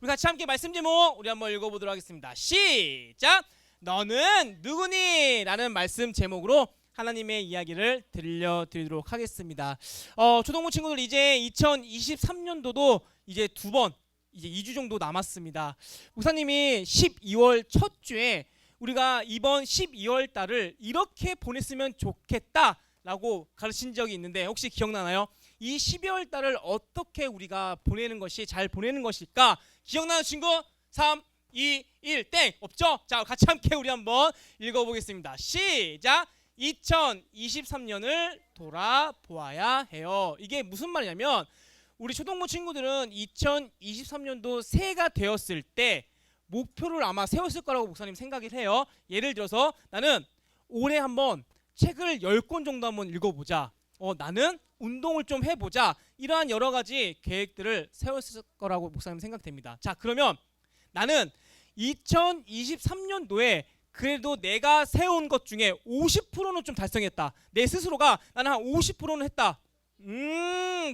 우리 같이 함께 말씀 제목 우리 한번 읽어보도록 하겠습니다. 시작! 너는 누구니? 라는 말씀 제목으로 하나님의 이야기를 들려드리도록 하겠습니다. 초등부 친구들 이제 2023년도도 이제 두 번, 이제 2주 정도 남았습니다. 목사님이 12월 첫 주에 우리가 이번 12월 달을 이렇게 보냈으면 좋겠다라고 가르친 적이 있는데 혹시 기억나나요? 이 12월 달을 어떻게 우리가 보내는 것이 잘 보내는 것일까? 기억나는 친구? 3, 2, 1 땡! 없죠? 자, 같이 함께 우리 한번 읽어보겠습니다. 시작! 2023년을 돌아보아야 해요. 이게 무슨 말이냐면 우리 초등부 친구들은 2023년도 새해가 되었을 때 목표를 아마 세웠을 거라고 목사님 생각을 해요. 예를 들어서 나는 올해 한번 책을 10권 정도 한번 읽어보자. 나는 운동을 좀 해보자. 이러한 여러 가지 계획들을 세웠을 거라고 목사님 생각됩니다. 자, 그러면 나는 2023년도에 그래도 내가 세운 것 중에 50%는 좀 달성했다. 내 스스로가 나는 한 50%는 했다.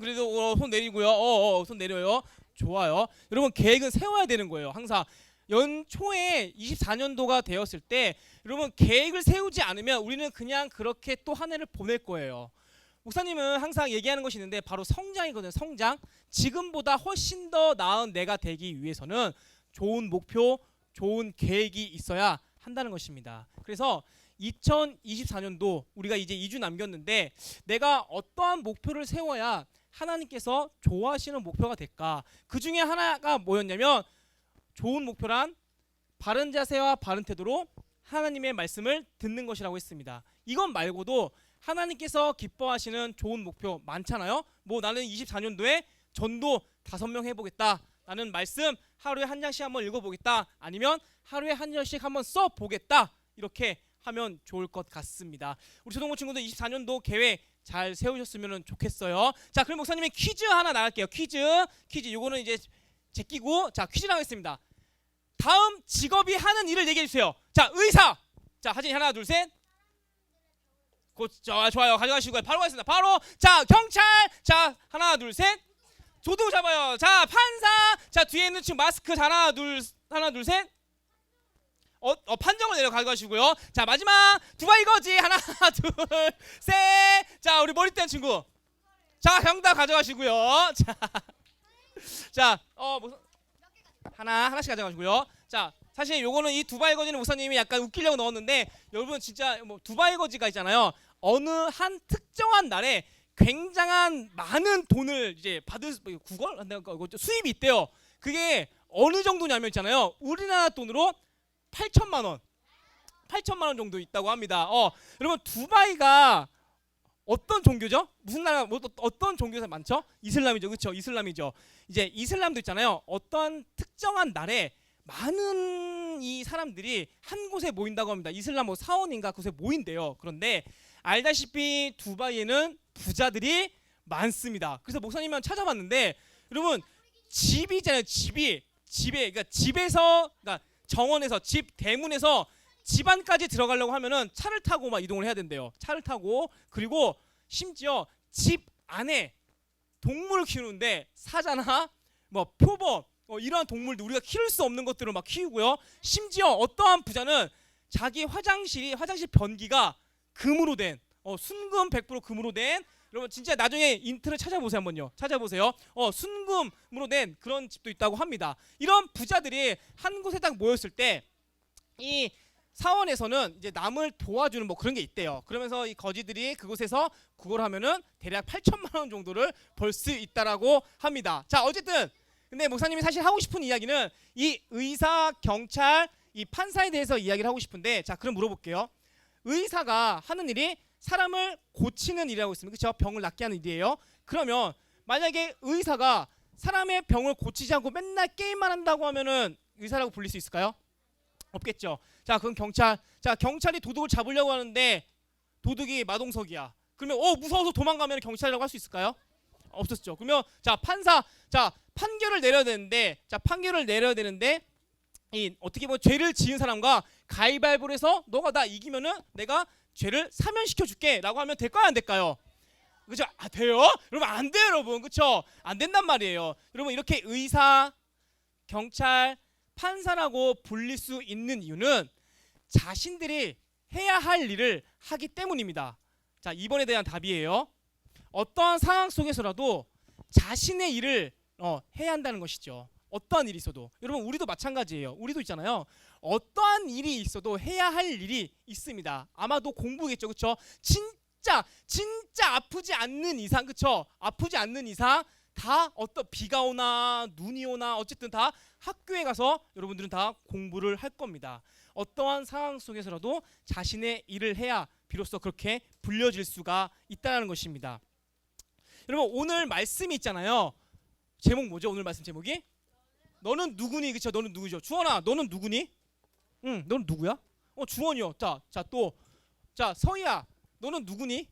그래도 손 내리고요. 손 내려요. 좋아요. 여러분 계획은 세워야 되는 거예요. 항상 연초에 24년도가 되었을 때 여러분 계획을 세우지 않으면 우리는 그냥 그렇게 또 한 해를 보낼 거예요. 목사님은 항상 얘기하는 것이 있는데 바로 성장이거든요. 성장. 지금보다 훨씬 더 나은 내가 되기 위해서는 좋은 목표, 좋은 계획이 있어야 한다는 것입니다. 그래서 2024년도 우리가 이제 2주 남겼는데 내가 어떠한 목표를 세워야 하나님께서 좋아하시는 목표가 될까? 그 중에 하나가 뭐였냐면 좋은 목표란 바른 자세와 바른 태도로 하나님의 말씀을 듣는 것이라고 했습니다. 이것 말고도 하나님께서 기뻐하시는 좋은 목표 많잖아요. 뭐 나는 24년도에 전도 5명 해보겠다. 나는 말씀 하루에 한 장씩 한번 읽어보겠다. 아니면 하루에 한 장씩 한번 써보겠다. 이렇게 하면 좋을 것 같습니다. 우리 초등부 친구들 24년도 계획 잘 세우셨으면 좋겠어요. 자, 그럼 목사님의 퀴즈 하나 나갈게요. 퀴즈. 요거는 이제 제끼고 자 퀴즈 나가겠습니다. 다음 직업이 하는 일을 얘기해 주세요. 자, 의사. 자, 하진이 하나 둘 셋. 좋아요. 가져가시고요. 바로 가겠습니다. 바로 자 경찰. 자 하나 둘 셋. 조도 잡아요. 자 판사. 자 뒤에 있는 친구 마스크. 하나 둘 셋. 판정을 내려 가져가시고요. 자 마지막 두바이 거지. 하나 둘 셋. 자 우리 머리 뗀 친구. 자 정답 가져가시고요. 자 하나씩 가져가시고요. 자 사실 요거는 이 두바이 거지는 목사님이 약간 웃기려고 넣었는데 여러분 진짜 뭐 두바이 거지가 있잖아요. 어느 한 특정한 날에 굉장한 많은 돈을 이제 받을 수입이 있대요. 그게 어느 정도냐면 있잖아요. 우리나라 돈으로 8천만 원 정도 있다고 합니다. 여러분 두바이가 어떤 종교죠? 무슨 나라 어떤 종교에서 많죠? 이슬람이죠. 그렇죠? 이슬람이죠. 이제 이슬람도 있잖아요. 어떤 특정한 날에 많은 이 사람들이 한 곳에 모인다고 합니다. 이슬람 뭐 사원인가 그곳에 모인대요. 그런데 알다시피 두바이에는 부자들이 많습니다. 그래서 목사님만 찾아봤는데 여러분 집이잖아요. 집에 그러니까 집에서 그러니까 정원에서 집 대문에서 집 안까지 들어가려고 하면은 차를 타고 막 이동을 해야 된대요. 차를 타고 그리고 심지어 집 안에 동물을 키우는데 사자나 뭐 표범 이러한 동물들 우리가 키울 수 없는 것들을 막 키우고요. 심지어 어떠한 부자는 자기 화장실 변기가 금으로 된 순금 100% 금으로 된 여러분 진짜 나중에 인터넷 찾아보세요. 한번요. 찾아보세요. 순금으로 된 그런 집도 있다고 합니다. 이런 부자들이 한 곳에 딱 모였을 때 이 사원에서는 이제 남을 도와주는 뭐 그런 게 있대요. 그러면서 이 거지들이 그곳에서 그걸 하면은 대략 8천만 원 정도를 벌 수 있다라고 합니다. 자 어쨌든 근데 목사님이 사실 하고 싶은 이야기는 이 의사, 경찰, 이 판사에 대해서 이야기를 하고 싶은데 자 그럼 물어볼게요. 의사가 하는 일이 사람을 고치는 일이라고 있습니다. 그렇죠? 병을 낫게 하는 일이에요. 그러면 만약에 의사가 사람의 병을 고치지 않고 맨날 게임만 한다고 하면은 의사라고 불릴 수 있을까요? 없겠죠. 자, 그럼 경찰. 자, 경찰이 도둑을 잡으려고 하는데 도둑이 마동석이야. 그러면 무서워서 도망가면 경찰이라고 할 수 있을까요? 없었죠. 그러면 자, 판사. 자, 판결을 내려야 되는데 이 어떻게 보면 죄를 지은 사람과 가위바위보를 해서 너가 나 이기면은 내가 죄를 사면시켜 줄게라고 하면 될까요, 안 될까요? 그죠? 아, 돼요? 여러분 안 돼요, 여러분. 그렇죠? 안 된단 말이에요. 여러분 이렇게 의사, 경찰, 판사라고 불릴 수 있는 이유는 자신들이 해야 할 일을 하기 때문입니다. 자, 2번에 대한 답이에요. 어떠한 상황 속에서라도 자신의 일을 해야 한다는 것이죠. 어떠한 일이 있어도. 여러분 우리도 마찬가지예요. 우리도 있잖아요. 어떠한 일이 있어도 해야 할 일이 있습니다. 아마도 공부겠죠. 그렇죠? 진짜 아프지 않는 이상, 그렇죠? 아프지 않는 이상 다 어떤 비가 오나 눈이 오나 어쨌든 다 학교에 가서 여러분들은 다 공부를 할 겁니다. 어떠한 상황 속에서라도 자신의 일을 해야 비로소 그렇게 불려질 수가 있다는 것입니다. 여러분 오늘 말씀이 있잖아요. 제목 뭐죠? 오늘 말씀 제목이? 너는 누구니? 그쵸? 너는 누구죠? 주원아, 너는 누구니? 응, 너는 누구야? 주원이요. 자, 서희야, 너는 누구니?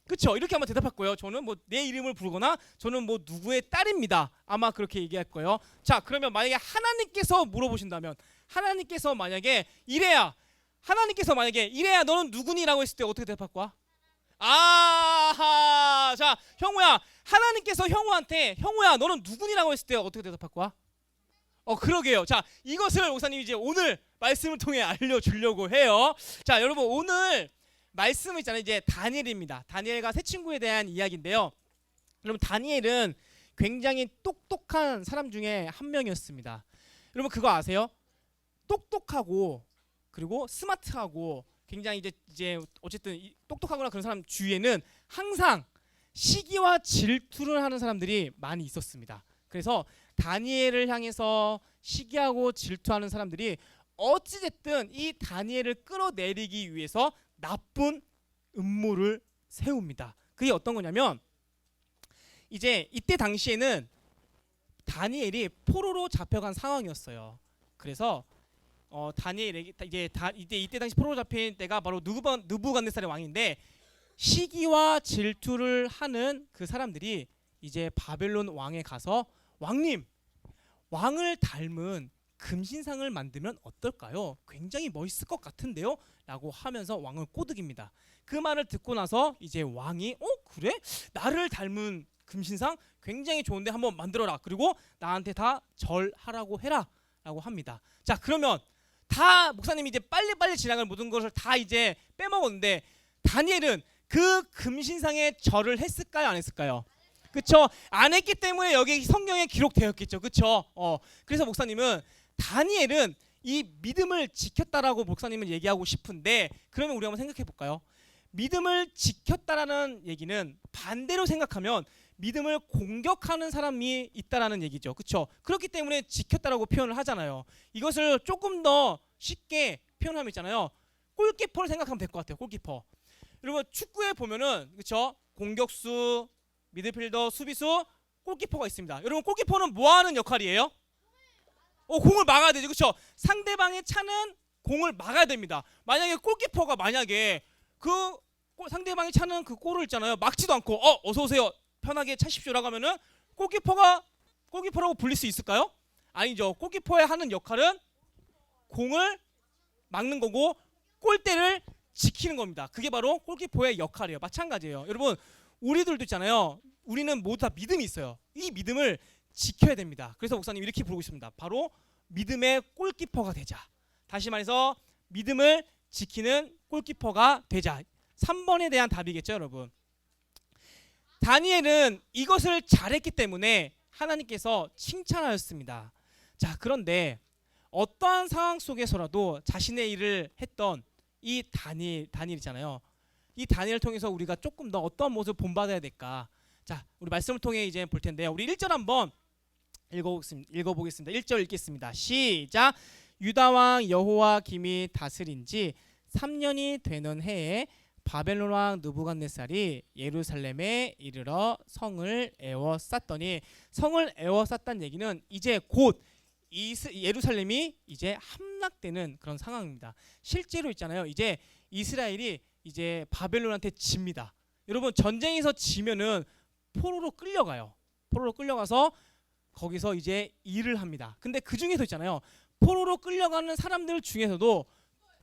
그쵸? 이렇게 한번 대답할 거예요. 저는 뭐 내 이름을 부르거나 저는 뭐 누구의 딸입니다. 아마 그렇게 얘기할 거예요. 자, 그러면 만약에 하나님께서 물어보신다면, 하나님께서 만약에 이래야 너는 누구니라고 했을 때 어떻게 대답할 거야? 아하, 자, 형우야, 하나님께서 형우한테 형우야, 너는 누구니라고 했을 때 어떻게 대답할 거야? 그러게요. 자, 이것을 목사님이 이제 오늘 말씀을 통해 알려주려고 해요. 자, 여러분 오늘 말씀은 있잖아요. 이제 다니엘입니다. 다니엘과 세 친구에 대한 이야기인데요. 여러분 다니엘은 굉장히 똑똑한 사람 중에 한 명이었습니다. 여러분 그거 아세요? 똑똑하고 그리고 스마트하고 굉장히 이제 어쨌든 똑똑하거나 그런 사람 주위에는 항상 시기와 질투를 하는 사람들이 많이 있었습니다. 그래서 다니엘을 향해서 시기하고 질투하는 사람들이 어찌됐든 이 다니엘을 끌어내리기 위해서 나쁜 음모를 세웁니다. 그게 어떤 거냐면 이제 이때 당시에는 다니엘이 포로로 잡혀간 상황이었어요. 그래서 다니엘에게 이때 당시 포로로 잡힌 때가 바로 느부갓네살의 왕인데 시기와 질투를 하는 그 사람들이 이제 바벨론 왕에 가서 왕님, 왕을 닮은 금신상을 만들면 어떨까요? 굉장히 멋있을 것 같은데요? 라고 하면서 왕을 꼬드깁니다. 그 말을 듣고 나서 이제 왕이 그래? 나를 닮은 금신상? 굉장히 좋은데 한번 만들어라. 그리고 나한테 다 절하라고 해라. 라고 합니다. 자, 그러면 다 목사님이 이제 빨리빨리 지나갈 모든 것을 다 이제 빼먹었는데 다니엘은 그 금신상에 절을 했을까요? 안 했을까요? 그쵸? 안 했기 때문에 여기 성경에 기록되었겠죠. 그쵸? 그래서 목사님은 다니엘은 이 믿음을 지켰다라고 목사님은 얘기하고 싶은데 그러면 우리 한번 생각해 볼까요? 믿음을 지켰다라는 얘기는 반대로 생각하면 믿음을 공격하는 사람이 있다라는 얘기죠. 그쵸? 그렇기 때문에 지켰다라고 표현을 하잖아요. 이것을 조금 더 쉽게 표현하면 있잖아요. 골키퍼를 생각하면 될 것 같아요. 골키퍼. 여러분 축구에 보면은 그쵸? 공격수, 미드필더, 수비수, 골키퍼가 있습니다. 여러분 골키퍼는 뭐 하는 역할이에요? 공을 막아야 되죠. 그렇죠? 상대방의 차는 공을 막아야 됩니다. 만약에 골키퍼가 그 상대방이 차는 그 골을 있잖아요. 막지도 않고 어서 오세요. 편하게 차십시오라고 하면은 골키퍼라고 불릴 수 있을까요? 아니죠. 골키퍼의 하는 역할은 공을 막는 거고 골대를 지키는 겁니다. 그게 바로 골키퍼의 역할이에요. 마찬가지예요. 여러분 우리들도 있잖아요. 우리는 모두 다 믿음이 있어요. 이 믿음을 지켜야 됩니다. 그래서 목사님 이렇게 부르고 있습니다. 바로 믿음의 골키퍼가 되자. 다시 말해서 믿음을 지키는 골키퍼가 되자. 3번에 대한 답이겠죠, 여러분. 다니엘은 이것을 잘했기 때문에 하나님께서 칭찬하였습니다. 자, 그런데 어떠한 상황 속에서라도 자신의 일을 했던 이 다니엘이잖아요. 이 다니엘을 통해서 우리가 조금 더 어떤 모습을 본받아야 될까? 자, 우리 말씀을 통해 이제 볼 텐데요. 우리 1절 한번 읽어보겠습니다. 1절 읽겠습니다. 시작. 유다 왕 여호와김이 다스린 지 3년이 되는 해에 바벨론 왕 느부갓네살이 예루살렘에 이르러 성을 에워쌌더니, 성을 에워쌌다는 얘기는 이제 곧 예루살렘이 이제 함락되는 그런 상황입니다. 실제로 있잖아요. 이제 이스라엘이 이제 바벨론한테 집니다. 여러분, 전쟁에서 지면은 포로로 끌려가요. 포로로 끌려가서 거기서 이제 일을 합니다. 근데 그 중에서 있잖아요. 포로로 끌려가는 사람들 중에서도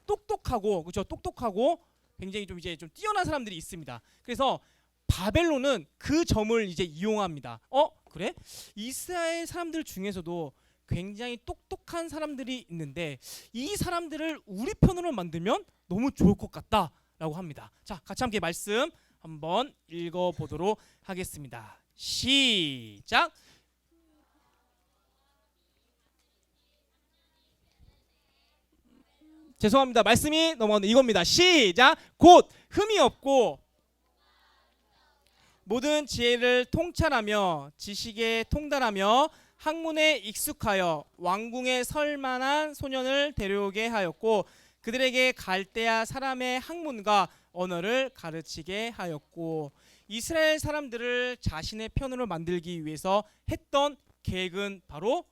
똑똑하고, 그렇죠? 똑똑하고 굉장히 좀 이제 좀 뛰어난 사람들이 있습니다. 그래서 바벨론은 그 점을 이제 이용합니다. 그래? 이스라엘 사람들 중에서도 굉장히 똑똑한 사람들이 있는데 이 사람들을 우리 편으로 만들면 너무 좋을 것 같다라고 합니다. 자, 같이 함께 말씀 한번 읽어보도록 하겠습니다. 시작. 죄송합니다. 말씀이 넘어가는데 이겁니다. 시작. 곧 흠이 없고 모든 지혜를 통찰하며 지식에 통달하며 학문에 익숙하여 왕궁에 설 만한 소년을 데려오게 하였고 그들에게 갈대아 사람의 학문과 언어를 가르치게 하였고, 이스라엘 사람들을 자신의 편으로 만들기 위해서 했던 계획은 바로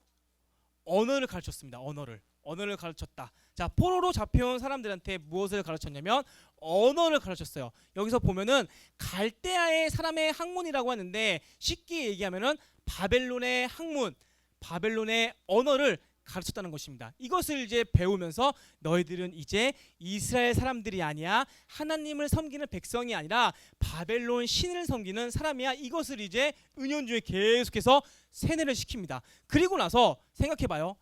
언어를 가르쳤습니다. 언어를 가르쳤다. 자, 포로로 잡혀온 사람들한테 무엇을 가르쳤냐면 언어를 가르쳤어요. 여기서 보면은 갈대아의 사람의 학문이라고 하는데 쉽게 얘기하면은 바벨론의 학문, 바벨론의 언어를 가르쳤다는 것입니다. 이것을 이제 배우면서 너희들은 이제 이스라엘 사람들이 아니야, 하나님을 섬기는 백성이 아니라 바벨론 신을 섬기는 사람이야. 이것을 이제 은연중에 계속해서 세뇌를 시킵니다. 그리고 나서 생각해봐요.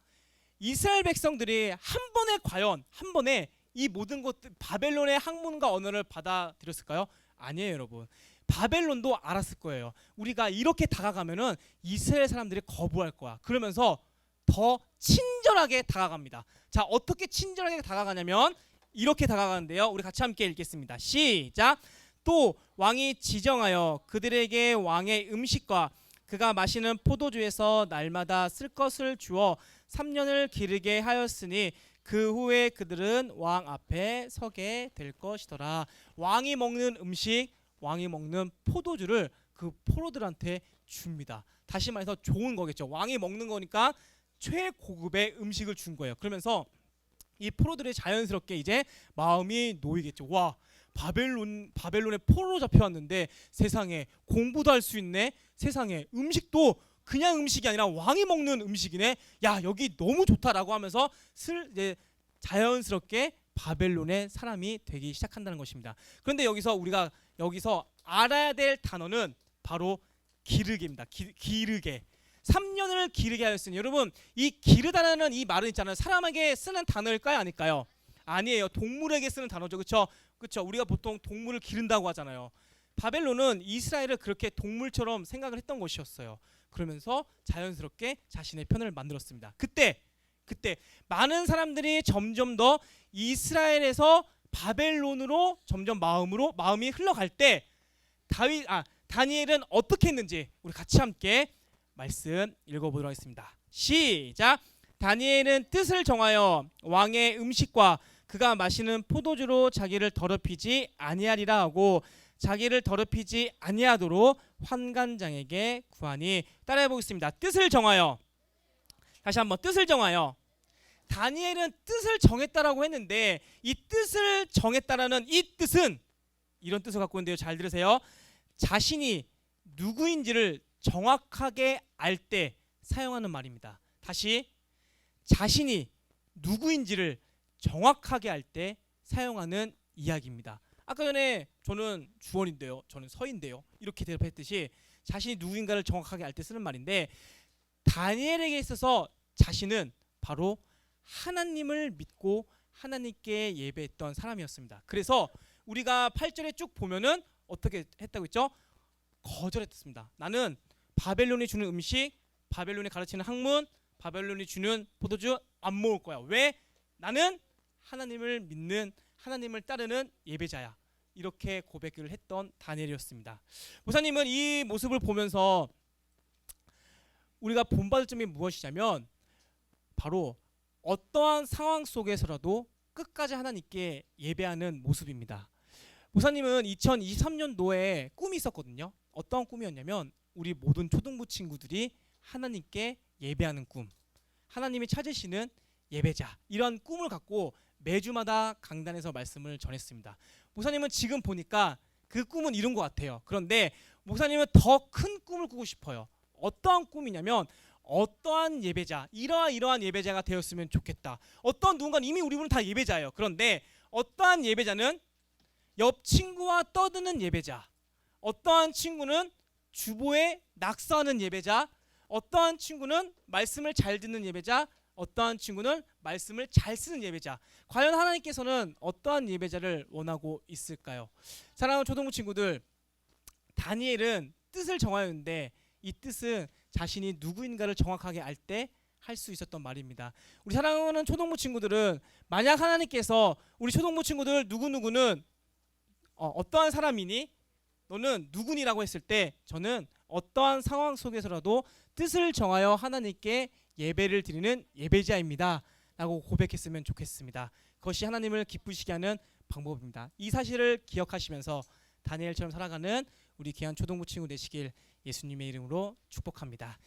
이스라엘 백성들이 한 번에 이 모든 것들 바벨론의 학문과 언어를 받아들였을까요? 아니에요, 여러분. 바벨론도 알았을 거예요. 우리가 이렇게 다가가면은 이스라엘 사람들이 거부할 거야. 그러면서 더 친절하게 다가갑니다. 자, 어떻게 친절하게 다가가냐면 이렇게 다가가는데요. 우리 같이 함께 읽겠습니다. 시작. 또 왕이 지정하여 그들에게 왕의 음식과 그가 마시는 포도주에서 날마다 쓸 것을 주어 3년을 기르게 하였으니 그 후에 그들은 왕 앞에 서게 될 것이더라. 왕이 먹는 음식, 왕이 먹는 포도주를 그 포로들한테 줍니다. 다시 말해서 좋은 거겠죠. 왕이 먹는 거니까 최고급의 음식을 준 거예요. 그러면서 이 포로들이 자연스럽게 이제 마음이 놓이겠죠. 와, 바벨론에 포로로 잡혀왔는데 세상에 공부도 할 수 있네. 세상에 음식도 그냥 음식이 아니라 왕이 먹는 음식이네. 야, 여기 너무 좋다라고 하면서 이제 자연스럽게 바벨론의 사람이 되기 시작한다는 것입니다. 그런데 우리가 여기서 알아야 될 단어는 바로 기르게입니다. 기르게. 3년을 기르게 하였으니, 여러분, 이 기르다라는 이 말은 있잖아요. 사람에게 쓰는 단어일까요, 아닐까요? 아니에요. 동물에게 쓰는 단어죠. 그렇죠? 그렇죠. 우리가 보통 동물을 기른다고 하잖아요. 바벨론은 이스라엘을 그렇게 동물처럼 생각을 했던 것이었어요. 그러면서 자연스럽게 자신의 편을 만들었습니다. 그때 많은 사람들이 점점 더 이스라엘에서 바벨론으로 점점 마음이 흘러갈 때 다니엘은 어떻게 했는지 우리 같이 함께 말씀 읽어보도록 하겠습니다. 시작. 다니엘은 뜻을 정하여 왕의 음식과 그가 마시는 포도주로 자기를 더럽히지 아니하리라 하고 자기를 더럽히지 아니하도록 환관장에게 구하니. 따라해 보겠습니다. 뜻을 정하여. 다시 한번, 뜻을 정하여. 다니엘은 뜻을 정했다라고 했는데 이 뜻을 정했다라는 이 뜻은 이런 뜻을 갖고 있는데요. 잘 들으세요. 자신이 누구인지를 정확하게 알 때 사용하는 말입니다. 다시, 자신이 누구인지를 정확하게 알 때 사용하는 이야기입니다. 아까 전에 저는 주어인데요, 저는 서인데요, 이렇게 대답했듯이 자신이 누구인가를 정확하게 알 때 쓰는 말인데, 다니엘에게 있어서 자신은 바로 하나님을 믿고 하나님께 예배했던 사람이었습니다. 그래서 우리가 8절에 쭉 보면은 어떻게 했다고 했죠? 거절했습니다. 나는 바벨론이 주는 음식, 바벨론이 가르치는 학문, 바벨론이 주는 포도주 안 먹을 거야. 왜? 나는 하나님을 믿는, 하나님을 따르는 예배자야. 이렇게 고백을 했던 다니엘이었습니다. 목사님은 이 모습을 보면서 우리가 본받을 점이 무엇이냐면 바로 어떠한 상황 속에서라도 끝까지 하나님께 예배하는 모습입니다. 목사님은 2023년도에 꿈이 있었거든요. 어떤 꿈이었냐면 우리 모든 초등부 친구들이 하나님께 예배하는 꿈, 하나님이 찾으시는 예배자, 이런 꿈을 갖고 매주마다 강단에서 말씀을 전했습니다. 목사님은 지금 보니까 그 꿈은 이룬 것 같아요. 그런데 목사님은 더 큰 꿈을 꾸고 싶어요. 어떠한 꿈이냐면 어떠한 예배자, 이러한 예배자가 되었으면 좋겠다. 어떤 누군가는 이미 우리 분은 다 예배자예요. 그런데 어떠한 예배자는 옆 친구와 떠드는 예배자, 어떠한 친구는 주보에 낙서하는 예배자, 어떠한 친구는 말씀을 잘 듣는 예배자, 어떠한 친구는 말씀을 잘 쓰는 예배자. 과연 하나님께서는 어떠한 예배자를 원하고 있을까요? 사랑하는 초등부 친구들, 다니엘은 뜻을 정하였는데 이 뜻은 자신이 누구인가를 정확하게 알 때 할 수 있었던 말입니다. 우리 사랑하는 초등부 친구들은 만약 하나님께서 우리 초등부 친구들 누구누구는 어떠한 사람이니? 너는 누구니라고 했을 때 저는 어떠한 상황 속에서라도 뜻을 정하여 하나님께 예배를 드리는 예배자입니다 라고 고백했으면 좋겠습니다. 그것이 하나님을 기쁘시게 하는 방법입니다. 이 사실을 기억하시면서 다니엘처럼 살아가는 우리 귀한 초등부 친구 되시길 예수님의 이름으로 축복합니다.